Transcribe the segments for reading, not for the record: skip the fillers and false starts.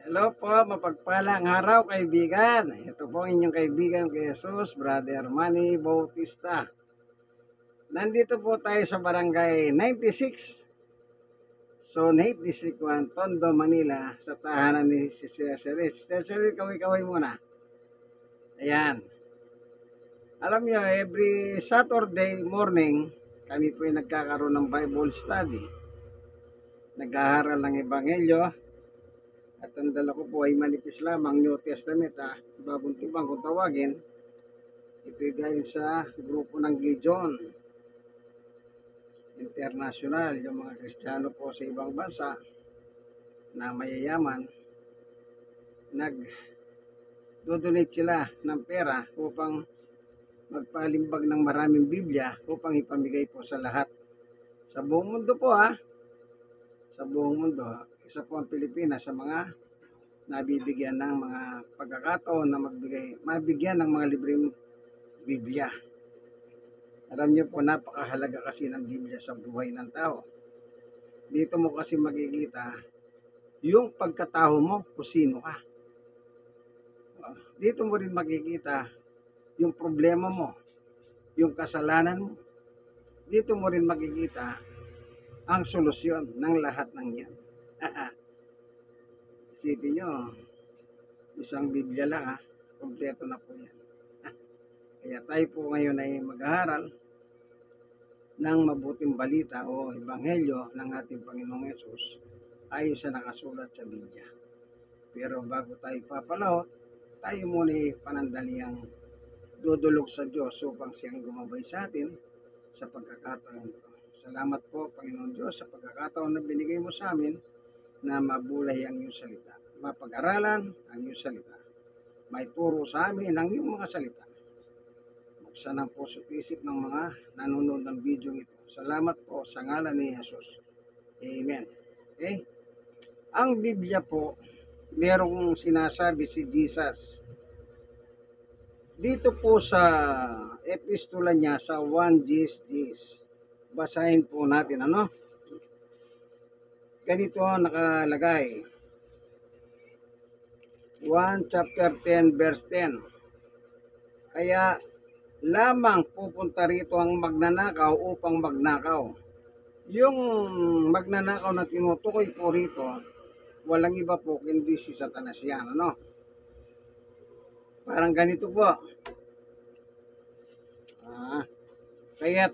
Hello po, mapagpalang araw kaibigan. Ito po ang inyong kaibigan kay Jesus, Brother Manny Bautista. Nandito po tayo sa barangay 96, Zone 8, District 1, Tondo, Manila, sa tahanan ni Sister Cheris. Sister Cheris, kaway-kaway muna. Ayan. Alam nyo, every Saturday morning, kami po yung nagkakaroon ng Bible study. Nag-aaral ng Ebanghelyo. At ang dala ko po ay manipis lamang, New Testament, bagong timbang kung tawagin. Ito'y galing sa grupo ng Gideon International, yung mga Kristiyano po sa ibang bansa na mayayaman, nag-donate sila ng pera upang magpalimbag ng maraming Biblia upang ipamigay po sa lahat. Sa buong mundo po sa buong mundo. Isa po ang Pilipinas sa mga nabibigyan ng mga pagkakataon na mabigyan ng mga libreng Biblia. Alam niyo po, napakahalaga kasi ng Biblia sa buhay ng tao. Dito mo kasi makikita yung pagkatao mo kung sino ka. Dito mo rin makikita yung problema mo, yung kasalanan mo. Dito mo rin makikita ang solusyon ng lahat ng yan. Isipin nyo, isang Biblia lang kompleto na po yan. Kaya tayo po ngayon ay mag-aaral ng mabuting balita o ebanghelyo ng ating Panginoong Yesus ayon sa nakasulat sa Biblia. Pero bago tayo papalahot, tayo muna ay panandaliang dudulog sa Diyos upang siyang gumabay sa atin sa pagkakataon ito. Salamat po, Panginoon Diyos, sa pagkakataon na binigay mo sa amin na mabulay ang iyong salita. Mapag-aralan ang iyong salita. May turo sa amin ang iyong mga salita. Buksan ang puso at isip ng mga nanonood ng video ito. Salamat po sa ngalan ni Jesus. Amen. Okay? Ang Biblia po, merong sinasabi si Jesus. Dito po sa epistola niya sa 1 Gs. Basahin po natin ganito nakalagay. 1 chapter 10 verse 10. Kaya lamang pupunta rito ang magnanakaw upang magnakaw. Yung magnanakaw na tinutukoy po rito, walang iba po kundi si Satanas yan. Parang ganito po. Kaya't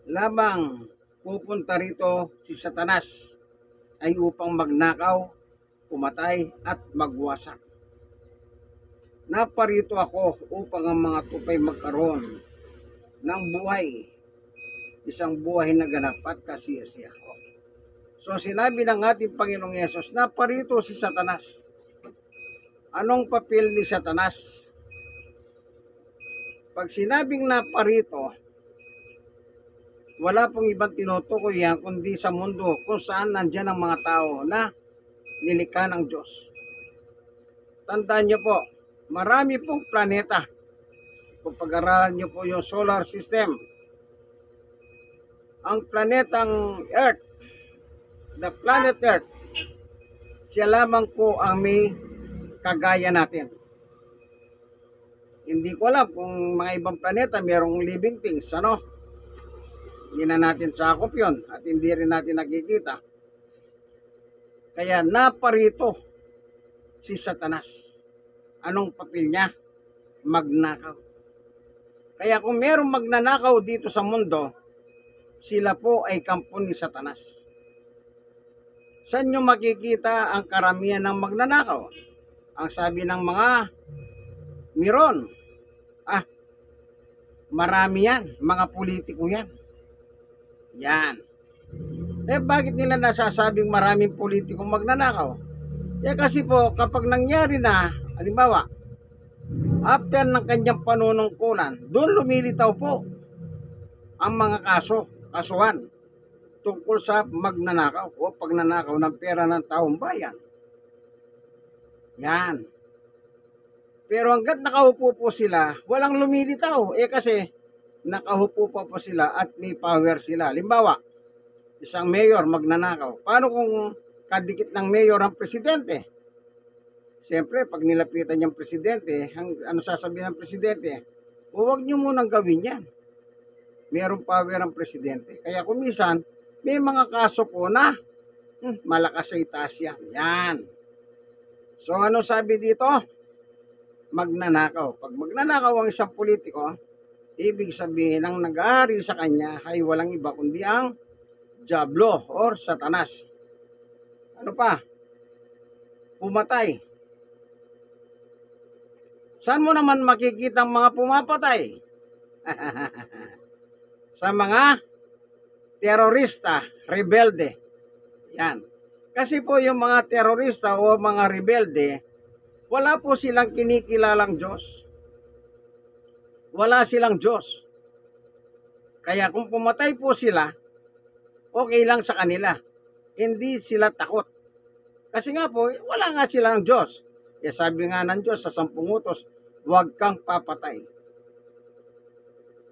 lamang pupunta rito si Satanas ay upang magnakaw, pumatay at magwasak. Naparito ako upang ang mga tupay magkaroon ng buhay, isang buhay na ganap at kasiyasiya. So sinabi ng ating Panginoong Yesus, naparito si Satanas. Anong papel ni Satanas? Pag sinabing naparito, wala pong ibang tinutukoy yan kundi sa mundo kung saan nandyan ang mga tao na nilikha ng Diyos. Tandaan niyo po, marami pong planeta. Kung pag-aralan niyo po yung solar system, ang planetang Earth, the planet Earth, siya lamang po ang may kagaya natin. Hindi ko alam kung mga ibang planeta mayroong living things, Hindi na natin sakop yun at hindi rin natin nakikita. Kaya naparito si Satanas. Anong papel niya? Magnakaw. Kaya kung mayroong magnanakaw dito sa mundo, sila po ay kampo ni Satanas. Saan nyo makikita ang karamihan ng magnanakaw? Ang sabi ng mga miron, marami yan, mga politiko yan. Yan. Bakit nila nasasabing maraming politikong magnanakaw? Kasi po, kapag nangyari na, halimbawa, after ng kanyang panunungkulan, doon lumilitaw po ang mga kasuhan tungkol sa magnanakaw o pagnanakaw ng pera ng taong bayan. Yan. Pero hanggat nakaupo po sila, walang lumilitaw. Kasi nakaupo pa po sila at may power sila. Halimbawa, isang mayor magnanakaw. Paano kung kadikit ng mayor ang presidente? Siyempre, pag nilapitan yung presidente, ano sasabihin ng presidente? Huwag nyo munang gawin yan. Mayroong power ang presidente. Kaya kung minsan, may mga kaso po na malakas sa itaas yan. Yan. So, ano sabi dito? Magnanakaw. Pag magnanakaw ang isang politiko, ibig sabihin ang nag-aari sa kanya ay walang iba kundi ang Diablo or Satanas. Ano pa? Pumatay. Saan mo naman makikita ang mga pumapatay? Sa mga terorista, rebelde. Yan. Kasi po yung mga terorista o mga rebelde, wala po silang kinikilalang Diyos. Wala silang Diyos. Kaya kung pumatay po sila, okay lang sa kanila. Hindi sila takot. Kasi nga po, wala nga silang Diyos. Eh sabi nga ng Diyos sa 10 utos, huwag kang papatay.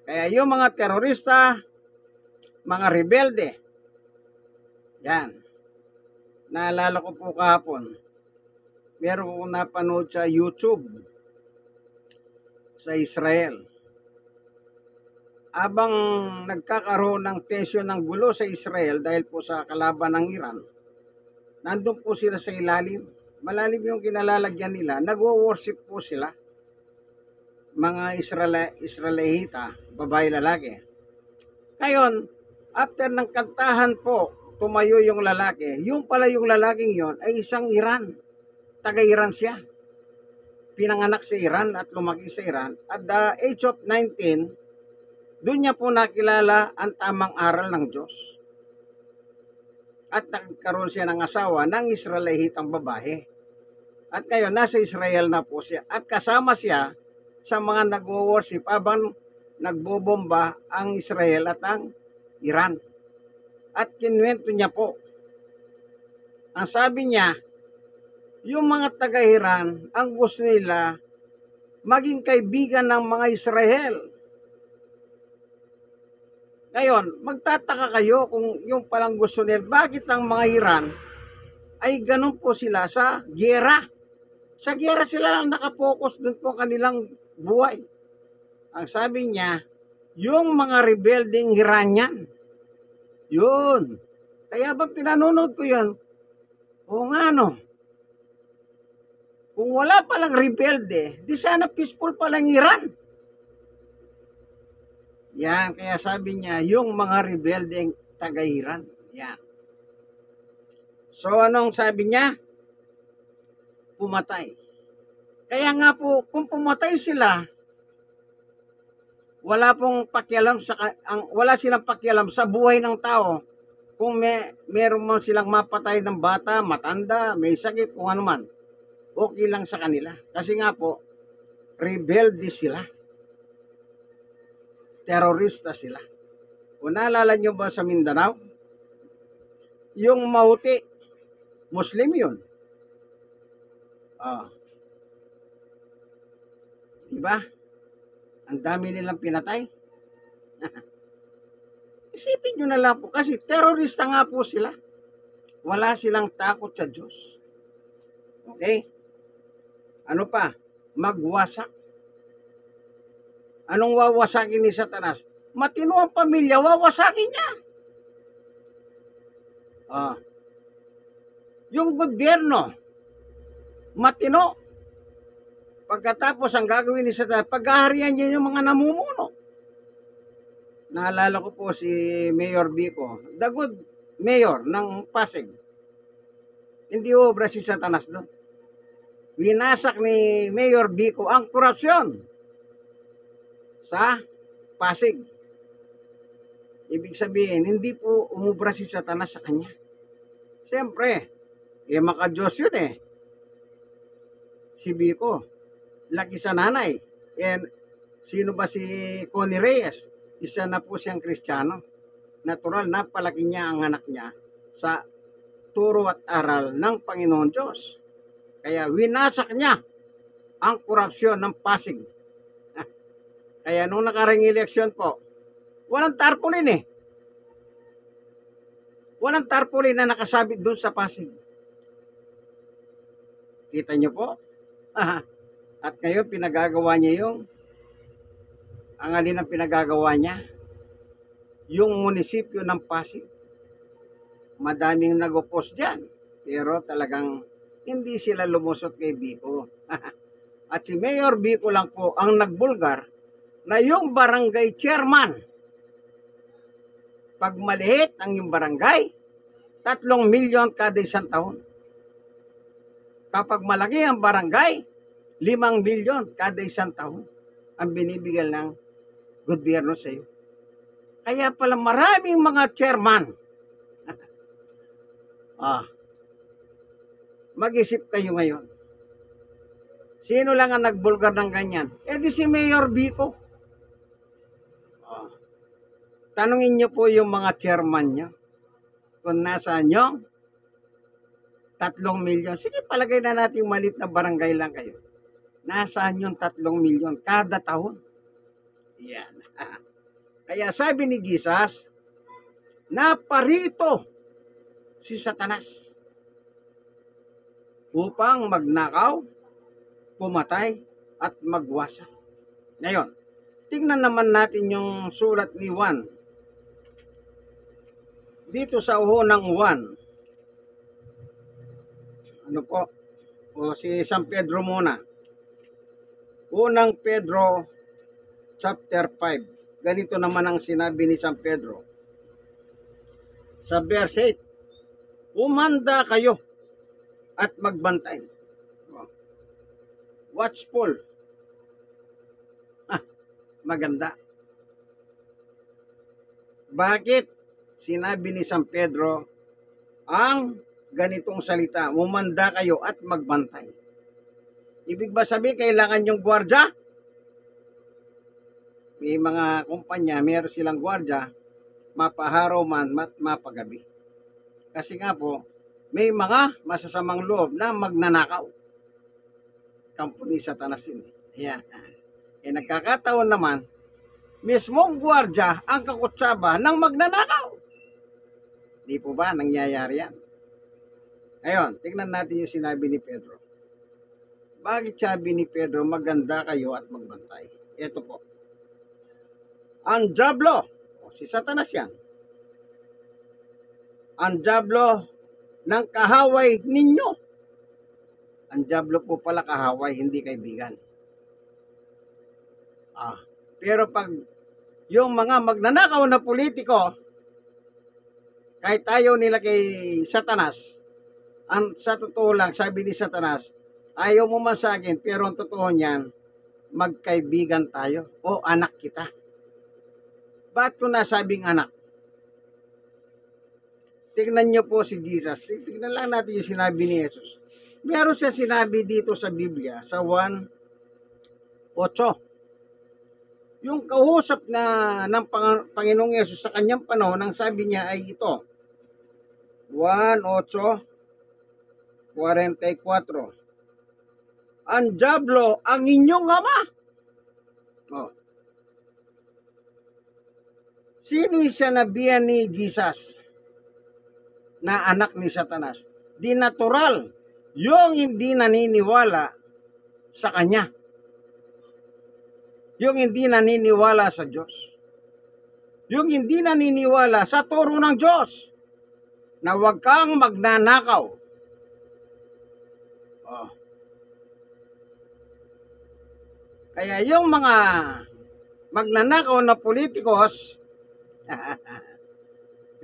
Kaya yung mga terorista, mga rebelde, yan. Naalala ko po kahapon, meron kong napanood sa YouTube sa Israel. Abang nagkakaroon ng tensyon ng gulo sa Israel dahil po sa kalaban ng Iran, nandun po sila sa ilalim. Malalim yung kinalalagyan nila. Nagwo-worship po sila. Mga Israelita, babae lalaki. Ngayon, after ng kantahan po, tumayo yung lalaki. Yung pala yung lalaking yon ay isang Iran. Taga-Iran siya. Pinanganak sa Iran at lumaki sa Iran. At the age of 19, doon niya po nakilala ang tamang aral ng Diyos. At nagkaroon siya ng asawa ng Israelitang babae. At ngayon, nasa Israel na po siya. At kasama siya sa mga nag-worship habang nagbobomba ang Israel at ang Iran. At kinuwento niya po. Ang sabi niya, yung mga taga-Iran, ang gusto nila maging kaibigan ng mga Israel. Ngayon, magtataka kayo kung yung palang gusto nila, bakit ang mga Iran ay ganun po sila sa gyera. Sa gyera sila lang nakapokus, dun po kanilang buhay. Ang sabi niya, yung mga rebelding Iranian, yun. Kaya ba pinanonood ko yun? Oo nga no. Kung wala palang rebelde, di sana peaceful palang Iran. Yan, kaya sabi niya, yung mga rebeldeng taga-Iran. Yan. So, anong sabi niya? Pumatay. Kaya nga po, kung pumatay sila, wala silang pakialam sa buhay ng tao. Kung meron mo silang mapatay ng bata, matanda, may sakit, kung ano man, okay lang sa kanila. Kasi nga po, rebelde sila. Terorista sila. Kung naalala nyo ba sa Mindanao, yung Mahuti, Muslim yun. Diba? Ang dami nilang pinatay. Isipin nyo na lang po, kasi terorista nga po sila. Wala silang takot sa Diyos. Okay? Ano pa? Magwasak. Anong wawasakin ni Satanas? Matino ang pamilya, wawasakin niya. Yung gobyerno, matino. Pagkatapos ang gagawin ni Satanas, paghaharian niya yung mga namumuno. Naalala ko po si Mayor Bico, the good mayor ng Pasig. Hindi obra si Satanas doon. Winasak ni Mayor Bico ang korupsyon sa Pasig. Ibig sabihin, hindi po umubra si Satanas sa kanya. Siyempre, maka-Diyos yun eh. Si Bico, laki sa nanay. And sino ba si Connie Reyes? Isa na po siyang Kristiyano. Natural na palaki niya ang anak niya sa turo at aral ng Panginoon Diyos. Kaya winasak niya ang korupsyon ng Pasig. Kaya nung nakarang eleksyon po, walang tarpaulin eh. Walang tarpaulin na nakasabit doon sa Pasig. Kita nyo po? At ngayon, pinagagawa niya ang alin ang pinagagawa niya? Yung munisipyo ng Pasig. Madaming nag-oppose dyan. Pero talagang hindi sila lumusot kay Biko. At si Mayor Biko lang po ang nagbulgar na yung barangay chairman. Pag maliit ang yung barangay, 3 milyon kada isang taon. Kapag malaki ang barangay, 5 milyon kada isang taon ang binibigyan ng gobyerno sa iyo. Kaya pala maraming mga chairman. Mag-isip kayo ngayon. Sino lang ang nagbulgar ng ganyan? Di si Mayor Biko. Tanungin nyo po yung mga chairman nyo. Kung nasaan nyo, 3 milyon. Sige, palagay na natin malit na barangay lang kayo. Nasaan yung 3 milyon kada taon? Yan. Kaya sabi ni Jesus, naparito si Satanas upang magnakaw, pumatay, at magwasa. Ngayon, tingnan naman natin yung sulat ni Juan. Dito sa unang Juan, ano po? O si San Pedro muna. Unang Pedro chapter 5. Ganito naman ang sinabi ni San Pedro. Sa verse 8, umanda kayo at magbantay. Watchful. Maganda. Bakit sinabi ni San Pedro ang ganitong salita, umanda kayo at magbantay? Ibig ba sabihin kailangan yung gwardya? May mga kumpanya, meron silang gwardya, mapaharaw man, mapagabi. Kasi nga po, may mga masasamang loob na magnanakaw. Kampo ni Satanas yun. Ayan. Nagkakataon naman, mismong gwardya ang kakutsaba ng magnanakaw. Di po ba nangyayari yan? Ngayon, tignan natin yung sinabi ni Pedro. Bakit sabi ni Pedro, maganda kayo at magbantay? Ito po. Ang diablo, si Satanas yan. Ang diablo ng kahaway ninyo. Ang diablo po pala kahaway, hindi kaibigan. Pero pag yung mga magnanakaw na politiko, kahit ayaw nila kay Satanas, sa totoo lang, sabi ni Satanas, ayaw mo man sa akin, pero ang totoo niyan, magkaibigan tayo o anak kita. Ba't ko nasabing anak? Tignan nyo po si Jesus. Tignan lang natin yung sinabi ni Jesus. Meron siya sinabi dito sa Biblia, sa 1:8. Yung kausap ng Panginoong Yesus sa kanyang panahon, ang sabi niya ay ito. 1:8:44. Ang diablo ang inyong ama. Sino siya nabiyan ni Jesus na anak ni Satanas? Di natural. Yung hindi naniniwala sa kanya. Yung hindi naniniwala sa Diyos. Yung hindi naniniwala sa turo ng Diyos. Na huwag kang magnanakaw. Kaya yung mga magnanakaw na politikos,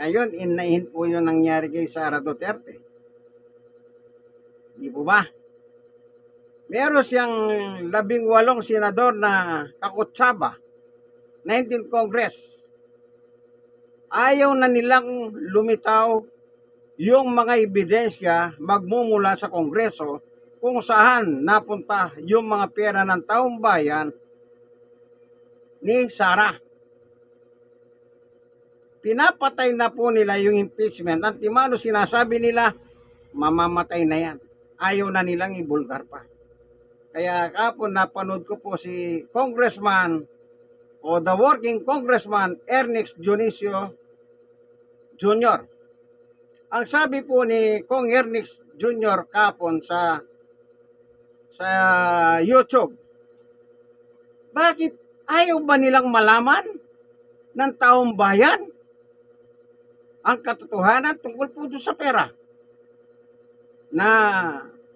ngayon, inahin po yung nangyari kay Sara Duterte. Di po ba? Meron siyang 18 senador na kakutsaba, 19th Congress. Ayaw na nilang lumitaw yung mga ebidensya magmumula sa Kongreso kung saan napunta yung mga pera ng taong bayan ni Sara. Pinapatay na po nila yung impeachment. Antimano sinasabi nila, mamamatay na yan. Ayaw na nilang ibulgar pa. Kaya kapon napanood ko po si Congressman o the working Congressman Ernest Dionisio Jr. Ang sabi po ni Kong Ernest Jr. kapon sa sa YouTube. Bakit ayaw ba nilang malaman ng taong bayan ang katotohanan tungkol po doon sa pera? Na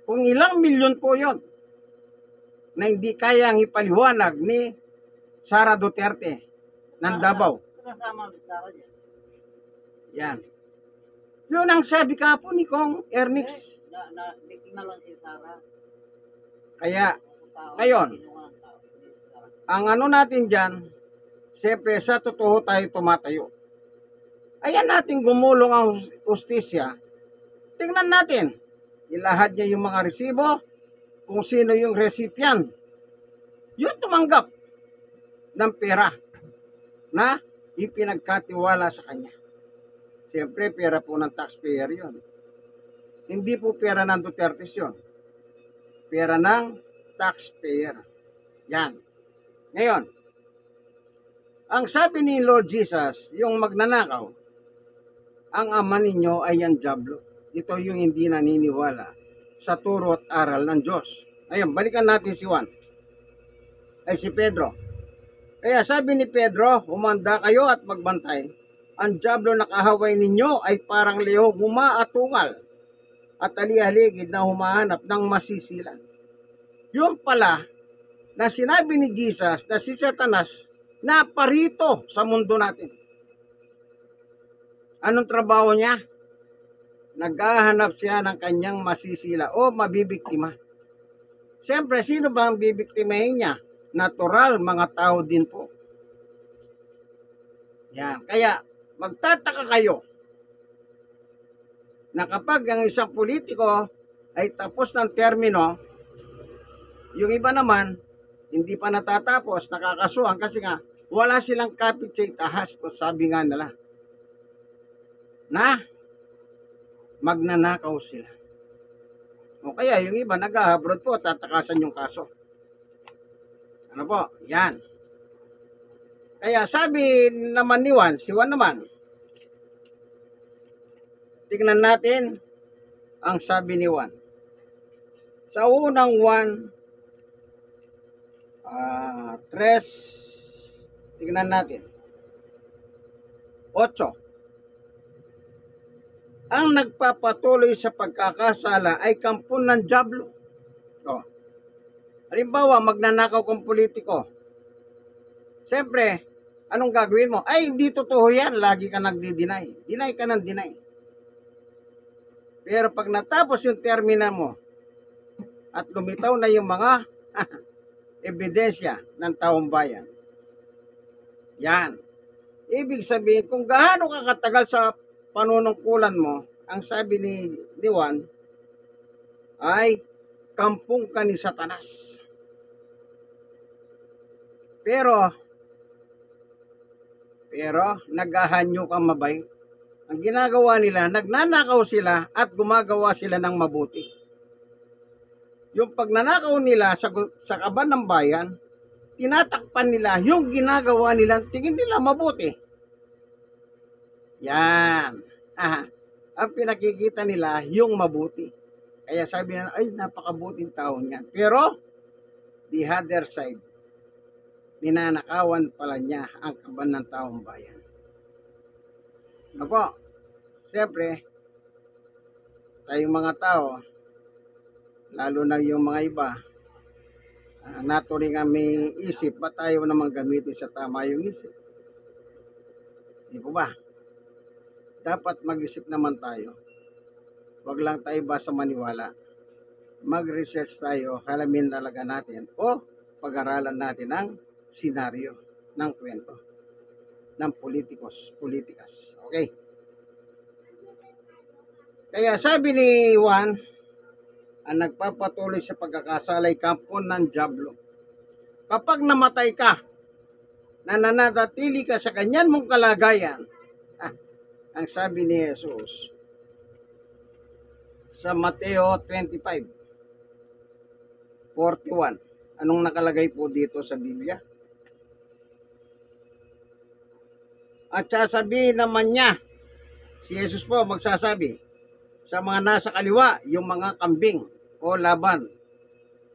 kung ilang milyon po yon na hindi kayang ipaliwanag ni Sara Duterte ng Davao. Kasama si Sara dyan. Yan. Yun ang sabi po ni Kong Ernix. Biktima lang si Sara. Kaya, ngayon, ang ano natin dyan, siyempre sa totoo tayo tumatayo. Ayan natin gumulong ang ustisya. Tingnan natin. Ilahad niya yung mga resibo, kung sino yung recipient. Yung tumanggap ng pera na ipinagkatiwala sa kanya. Siyempre, pera po ng taxpayer yon. Hindi po pera ng Duterte yon. Pera ng taxpayer. Yan. Ngayon, ang sabi ni Lord Jesus, yung magnanakaw, ang ama ninyo ay ang diablo. Ito yung hindi naniniwala sa turo at aral ng Diyos. Ayun, balikan natin si Juan. Ay si Pedro. Kaya sabi ni Pedro, humanda kayo at magbantay. Ang diablo na kahaway ninyo ay parang leong humaatungal at alihaligid na humahanap ng masisilan. Yun pala na sinabi ni Jesus na si Satanas na parito sa mundo natin. Anong trabaho niya? Naghahanap siya ng kanyang masisila o mabibiktima. Siyempre, sino ba ang bibiktimahin niya? Natural, mga tao din po. Yan. Kaya, magtataka kayo na kapag ang isang politiko ay tapos ng termino, yung iba naman, hindi pa natatapos, nakakasuhan kasi nga, wala silang kapit tahas kung sabi nga nila. Na, magnanakaw sila. O kaya yung iba nag-abroad po, tatakasan yung kaso. Ano po? Yan. Kaya sabi naman ni Juan, si Juan naman, tignan natin ang sabi ni Juan. Sa unang Juan 3, tignan natin. 8. Ang nagpapatuloy sa pagkakasala ay kampon ng diablo. O, halimbawa, magnanakaw kang politiko. Siyempre, anong gagawin mo? Ay, hindi totoo yan. Lagi ka nagdi-deny. Deny ka ng deny. Pero pag natapos yung termina mo at lumitaw na yung mga ebidensya ng taong bayan, yan. Ibig sabihin, kung gaano ka katagal sa panunungkulan mo, ang sabi ni Juan ay kampung ka ni Satanas. Pero naghahanyo kang mabait. Ang ginagawa nila, nagnanakaw sila at gumagawa sila ng mabuti. Yung pagnanakaw nila sa kaban ng bayan, tinatakpan nila yung ginagawa nila, tingin nila mabuti. Yan. Ang pinakikita nila, yung mabuti. Kaya sabi na, ay, napakabuting tao niyan. Pero, the other side, ninanakawan pala niya ang kaban ng taong bayan. Ako, siyempre, tayong mga tao, lalo na yung mga iba, naturing ang may isip, ba't tayo naman gamitin sa tama yung isip? Di po ba? Dapat mag-isip naman tayo. Huwag lang tayo basta maniwala. Mag-research tayo, halamin talaga natin o pag-aralan natin ang senaryo ng kwento ng politikas. Okay? Kaya sabi ni Juan, ang nagpapatuloy sa pagkakasalay kampon ng diablo. Kapag namatay ka, nananatili ka sa kanyan mong kalagayan, ang sabi ni Jesus sa Mateo 25:41. Anong nakalagay po dito sa Biblia? At sasabihin naman niya, si Jesus po magsasabi, sa mga nasa kaliwa, yung mga kambing o laban,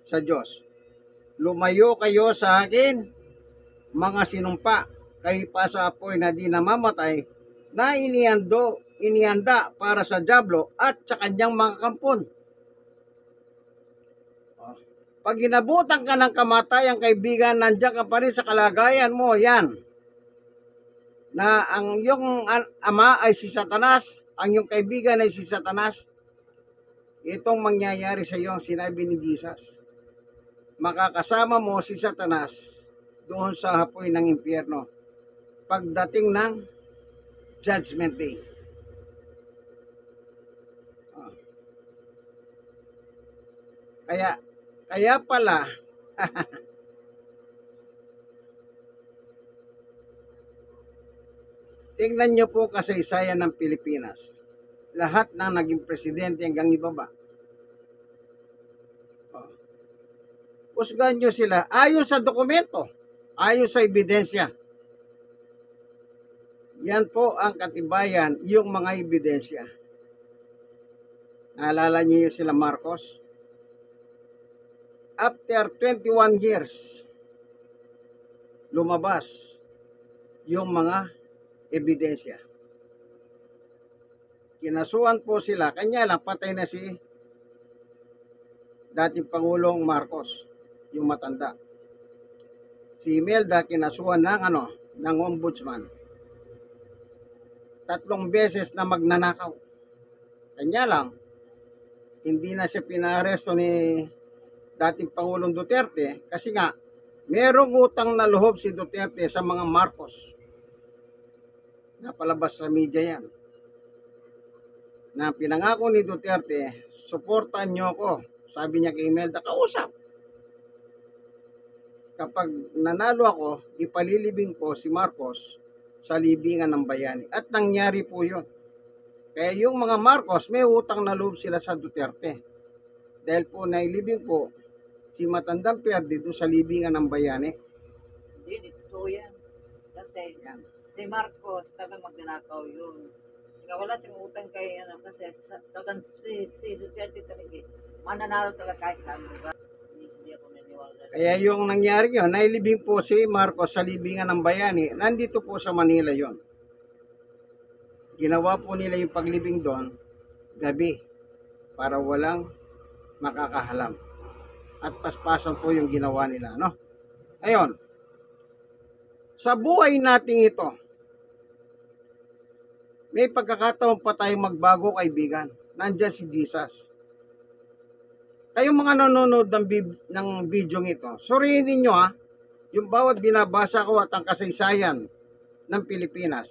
sa Diyos. Lumayo kayo sa akin, mga sinumpa, kayo pa sa apoy na di namamatay, na inihanda para sa dyablo at sa kanyang mga kampon. Pag inabutan ka ng kamatayang kaibigan, nandiyan ka pa rin sa kalagayan mo, yan. Na ang iyong ama ay si Satanas, ang iyong kaibigan ay si Satanas, itong mangyayari sa iyo, sinabi ni Jesus. Makakasama mo si Satanas doon sa hapoy ng impyerno pagdating ng Judgment Day. Kaya pala, tingnan nyo po kasaysayan ng Pilipinas. Lahat na naging presidente hanggang ibaba. Usgan nyo sila ayon sa dokumento, ayon sa ebidensya. Yan po ang katibayan, yung mga ebidensya. Naalala nyo yung sila Marcos? After 21 years, lumabas yung mga ebidensya. Kinasuhan po sila, kanya lang patay na si dating Pangulong Marcos, yung matanda. Si Imelda kinasuhan ng ombudsman. 3 beses na magnanakaw. Kanya lang, hindi na siya pinaresto ni dating Pangulong Duterte kasi nga, merong utang na loob si Duterte sa mga Marcos. Napalabas sa media yan. Na pinangako ni Duterte, suportahan niyo ako. Sabi niya kay Imelda, kausap. Kapag nanalo ako, ipalilibing ko si Marcos sa libingan ng bayani. At nangyari po yun. Kaya yung mga Marcos, may utang na loob sila sa Duterte. Dahil po nailibing po si Matandang Perdi doon sa libingan ng bayani. Hindi, totoo yan. Kasi si Marcos, talagang magnanakaw yun. Saka wala siyang utang kay, kasi talagang si Duterte talaga, mananalo talaga kahit saan lugar. Hindi ako naniwala. Kaya yung nangyari yun, nailibing po si Marcos sa libingan ng bayani. Nandito po sa Manila yon. Ginawa po nila yung paglibing doon, gabi, para walang makakahalam. At paspasan po yung ginawa nila, no? Ayun, sa buhay nating ito, may pagkakataon pa tayong magbago, kaibigan. Nandiyan si Jesus. Kayong mga nanonood ng video ito, suriin ninyo yung bawat binabasa ko at ang kasaysayan ng Pilipinas.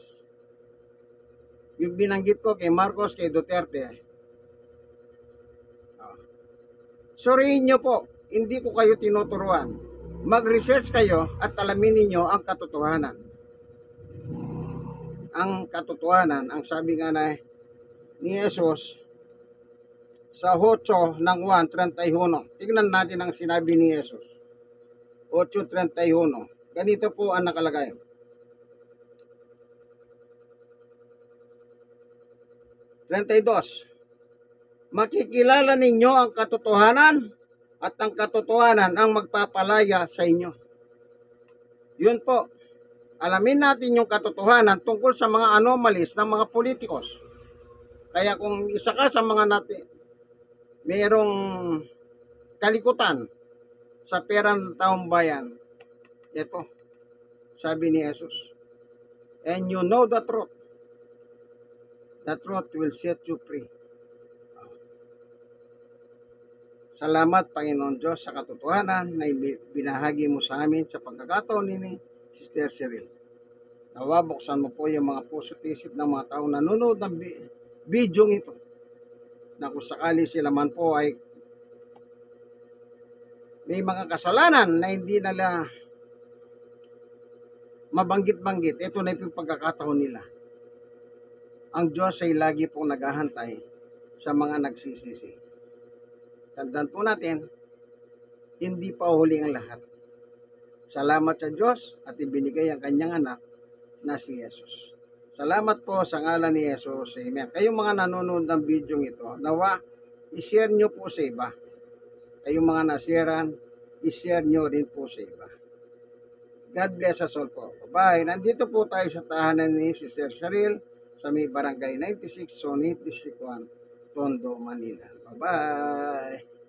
Yung binanggit ko kay Marcos, kay Duterte. Suriin nyo po, hindi ko kayo tinuturuan. Mag-research kayo at alamin ninyo ang katotohanan. Ang katotohanan, ang sabi nga ni Jesus sa 8 ng 1:31. Tignan natin ang sinabi ni Jesus. 8:31. Ganito po ang nakalagay. Makikilala ninyo ang katotohanan at ang katotohanan ang magpapalaya sa inyo. Yun po. Alamin natin yung katotohanan tungkol sa mga anomalies ng mga politikos. Kaya kung isa ka sa mga natin, mayroong kalikutan sa pera ng taong bayan, ito, sabi ni Jesus, and you know the truth. The truth will set you free. Salamat, Panginoon Diyos, sa katotohanan na binahagi mo sa amin sa pagkakataon ni Sister Cheryl. Nawa, buksan mo po yung mga puso at isip ng mga tao na nanonood ng video ito. Na kung sakali sila man po ay may mga kasalanan na hindi nila mabanggit-banggit, ito na yung pagkakataon nila. Ang Diyos ay lagi pong naghahantay sa mga nagsisisi. Tandaan po natin, hindi pa huli ang lahat. Salamat sa Diyos at ibinigay ang kanyang anak na si Jesus. Salamat po sa ngalan ni Jesus. Amen. Kayong mga nanonood ng video ito, nawa, i-share nyo po sa iba. kayong mga nasiran, i-share nyo rin po sa iba. God bless us all po. Bye-bye. Nandito po tayo sa tahanan ni Sister Cheryl sa may Barangay 96, Zone 86, Tondo, Manila. Bye-bye.